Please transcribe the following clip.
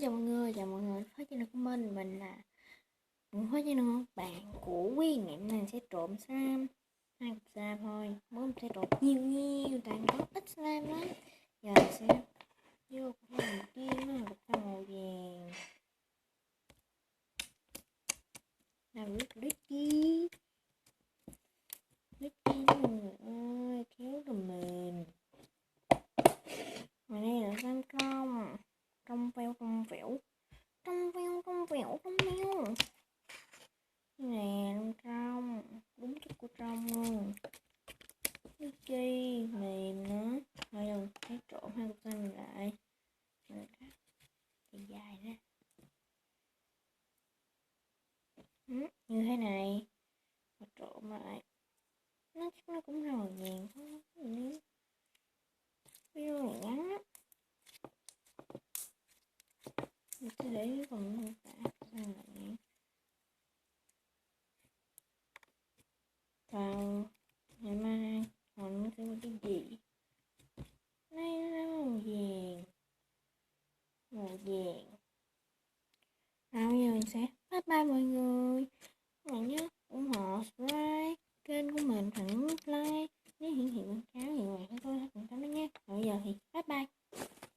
chào mọi người với channel của mình là với channel bạn của Quy. Ngày hôm nay sẽ trộn slime, 2 cục slime thôi, muốn sẽ trộn nhiều tại có ít slime lắm. Giờ sẽ vô cục đầu tiên là cục màu vàng, là Licky mọi người ơi, kéo rồi mềm. Mà đây là slime trong veo nè, trong đúng chất của trong luôn. Nước chi mềm nữa. Thôi rồi thấy trộn hai cục xanh lại rồi cắt dài ra như thế này và trộn lại. Nó cũng rất là nhàn thôi, nếu video này ngắn á mình sẽ để phần mô tả sang lại. Vào ngày mai mình sẽ có cái gì đây, nó màu vàng. Rồi bây giờ mình sẽ bye bye mọi người, nhớ ủng hộ